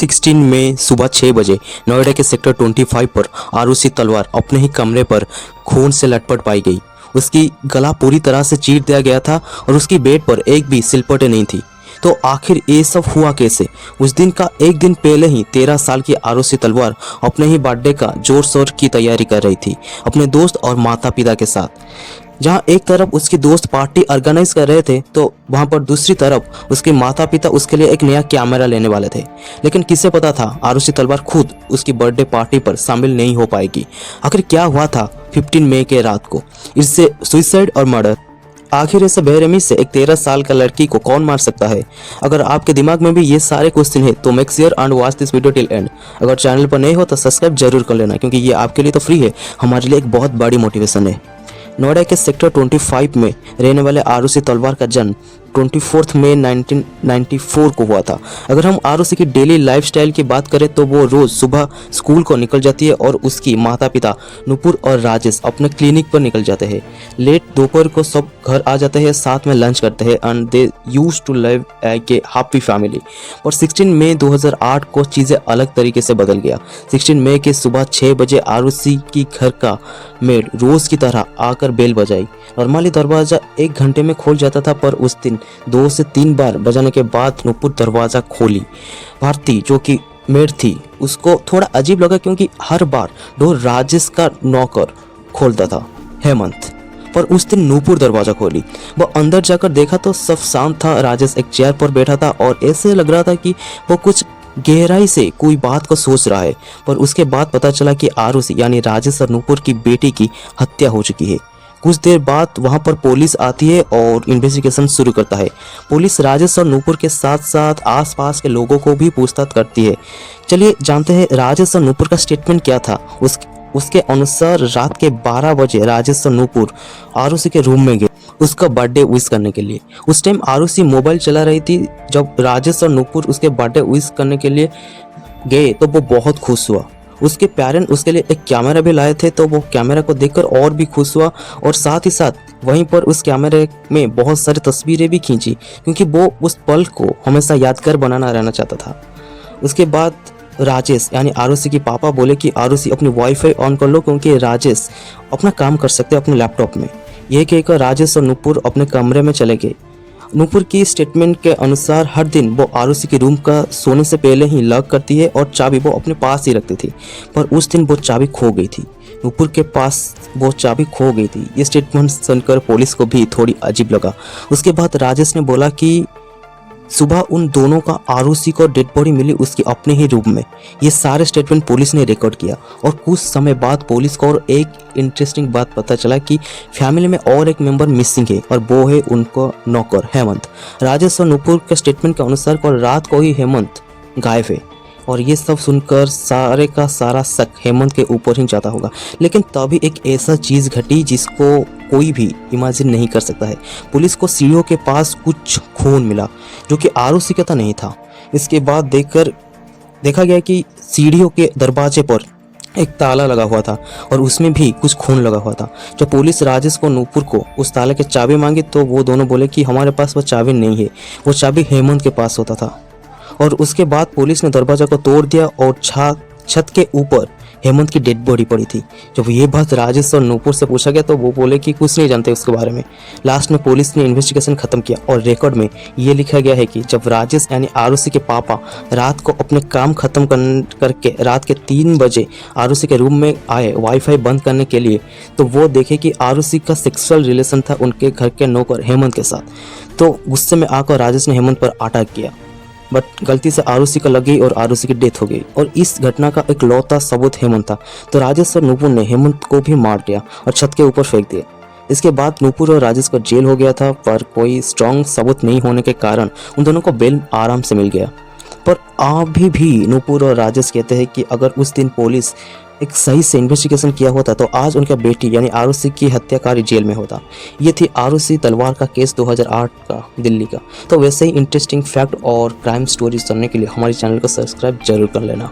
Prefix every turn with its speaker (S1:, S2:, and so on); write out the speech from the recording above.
S1: 16 मई सुबह 6 बजे नोएडा के सेक्टर 25 पर आरुषि तलवार अपने ही कमरे पर खून से लटपट पाई गई। उसकी गला पूरी तरह से चीर दिया गया था और उसकी बेड पर एक भी सिलपटे नहीं थी। तो आखिर ये सब हुआ कैसे? उस दिन का एक दिन पहले ही 13 साल की आरुषि तलवार अपने ही बर्थडे का जोर शोर की तैयारी कर रही थी अपने दोस्त और माता पिता के साथ। जहां एक तरफ उसके दोस्त पार्टी ऑर्गेनाइज कर रहे थे तो वहां पर दूसरी तरफ उसके माता पिता उसके लिए एक नया कैमरा लेने वाले थे। लेकिन किसे पता था आरुषि तलवार खुद उसकी बर्थडे पार्टी पर शामिल नहीं हो पाएगी। आखिर क्या हुआ था 15 मई के रात को? इससे सुसाइड और मर्डर? आखिर ऐसे बेरहमी से एक 13 साल का लड़की को कौन मार सकता है? अगर आपके दिमाग में भी ये सारे क्वेश्चन है तो make share and watch this video till and. अगर चैनल पर नए हो तो सब्सक्राइब जरूर कर लेना, क्योंकि ये आपके लिए तो फ्री है, हमारे लिए एक बहुत बड़ी मोटिवेशन है। नोएडा के सेक्टर 25 में रहने वाले आरुषि तलवार का जन्म 24 मई 1994 को हुआ था। अगर हम आरुषि की डेली लाइफस्टाइल की बात करें तो वो रोज़ सुबह स्कूल को निकल जाती है और उसकी माता पिता नुपुर और राजेश अपने क्लिनिक पर निकल जाते हैं। लेट दोपहर को सब घर आ जाते हैं, साथ में लंच करते हैं and they used to live like a happy family. और 16 मई 2008 को चीज़ें अलग तरीके से बदल गया। 16 मई के सुबह 6 बजे आरुषि की घर का मेड रोज़ की तरह आकर बेल बजाई। नॉर्मली दरवाज़ा 1 घंटे में खोल जाता था, पर उस दिन 2 से 3 बार बजाने के बाद नुपुर दरवाज़ा खोली। भारती जो कि मेड थी उसको थोड़ा अजीब लगा, क्योंकि हर बार डोर राजेश का नौकर खोलता था हेमंत, पर उस दिन नुपुर दरवाज़ा खोली। वो अंदर जाकर देखा तो सब शांत था। राजेश एक चेयर पर बैठा था और ऐसे लग रहा था कि वो कुछ गहराई से कोई बात को सोच रहा है। पर उसके बाद पता चला कि आरुषि यानी राजेश और नुपुर की बेटी की हत्या हो चुकी है। कुछ देर बाद वहां पर पुलिस आती है और इन्वेस्टिगेशन शुरू करता है। पुलिस राजेश और नुपुर के साथ साथ आसपास के लोगों को भी पूछताछ करती है। चलिए जानते हैं राजेश और नुपुर का स्टेटमेंट क्या था। उसके अनुसार रात के 12 बजे राजेश और नुपुर आरुषि के रूम में गए उसका बर्थडे विश करने के लिए। उस टाइम आरुषि मोबाइल चला रही थी। जब राजेश और नुपुर उसके बर्थडे विश करने के लिए गए तो वो बहुत खुश हुआ। उसके पेरेंट उसके लिए एक कैमरा भी लाए थे, तो वो कैमरा को देखकर और भी खुश हुआ और साथ ही साथ वहीं पर उस कैमरे में बहुत सारी तस्वीरें भी खींची, क्योंकि वो उस पल को हमेशा यादगार बनाना रहना चाहता था। उसके बाद राजेश यानी आरुषि के पापा बोले कि आरुषि अपनी वाईफाई ऑन कर लो, क्योंकि राजेश अपना काम कर सकते अपने लैपटॉप में। यह कहकर राजेश और नुपुर अपने कमरे में चले गए। नुपुर की स्टेटमेंट के अनुसार हर दिन वो आरुषि के रूम का सोने से पहले ही लॉक करती है और चाबी वो अपने पास ही रखती थी, पर उस दिन वो चाबी खो गई थी। नुपुर के पास वो चाबी खो गई थी। ये स्टेटमेंट सुनकर पुलिस को भी थोड़ी अजीब लगा। उसके बाद राजेश ने बोला कि सुबह उन दोनों का आरुषि को डेड बॉडी मिली उसकी अपने ही रूम में। ये सारे स्टेटमेंट पुलिस ने रिकॉर्ड किया और कुछ समय बाद पुलिस को और एक इंटरेस्टिंग बात पता चला कि फैमिली में और एक मेंबर मिसिंग है और वो है उनको नौकर हेमंत। राजेश और नुपुर के स्टेटमेंट के अनुसार कल रात को ही हेमंत गायब है और ये सब सुनकर सारे का सारा शक हेमंत के ऊपर ही जाता होगा। लेकिन तभी एक ऐसा चीज़ घटी जिसको कोई भी इमेजिन नहीं कर सकता है। पुलिस को सीढ़ियों के पास कुछ खून मिला जो कि आरुषि का नहीं था। इसके बाद देखा गया कि सीढ़ियों के दरवाजे पर एक ताला लगा हुआ था और उसमें भी कुछ खून लगा हुआ था। जब पुलिस राजेश को नुपुर को उस ताले की चाबी मांगी तो वो दोनों बोले कि हमारे पास वो चाबी नहीं है, वो चाबी हेमंत के पास होता था। और उसके बाद पुलिस ने दरवाजा को तोड़ दिया और छत के ऊपर हेमंत की डेड बॉडी पड़ी थी। जब ये बात राजेश और नुपुर से पूछा गया तो वो बोले कि कुछ नहीं जानते उसके बारे में। लास्ट में पुलिस ने इन्वेस्टिगेशन खत्म किया और रिकॉर्ड में ये लिखा गया है कि जब राजेश यानी आरुषि के पापा रात को अपने काम खत्म करके रात के 3 बजे आरुषि के रूम में आए वाईफाई बंद करने के लिए, तो वो देखे कि आरुषि का सेक्सुअल रिलेशन था उनके घर के नौकर हेमंत के साथ। तो गुस्से में आकर राजेश ने हेमंत पर अटैक किया, बट गलती से आरुषि का लग गई और आरुषि की डेथ हो गई। और इस घटना का एक लौता सबूत हेमंत था, तो राजेश और नुपुर ने हेमंत को भी मार दिया और छत के ऊपर फेंक दिया। इसके बाद नुपुर और राजेश को जेल हो गया था, पर कोई स्ट्रॉन्ग सबूत नहीं होने के कारण उन दोनों को बेल आराम से मिल गया। पर अभी भी नुपुर और राजेश कहते हैं कि अगर उस दिन पुलिस एक सही से इन्वेस्टिगेशन किया होता तो आज उनका बेटी यानी आरुषि की हत्याकारी जेल में होता। ये थी आरुषि तलवार का केस 2008 का दिल्ली का। तो वैसे ही इंटरेस्टिंग फैक्ट और क्राइम स्टोरीज सुनने के लिए हमारे चैनल को सब्सक्राइब जरूर कर लेना।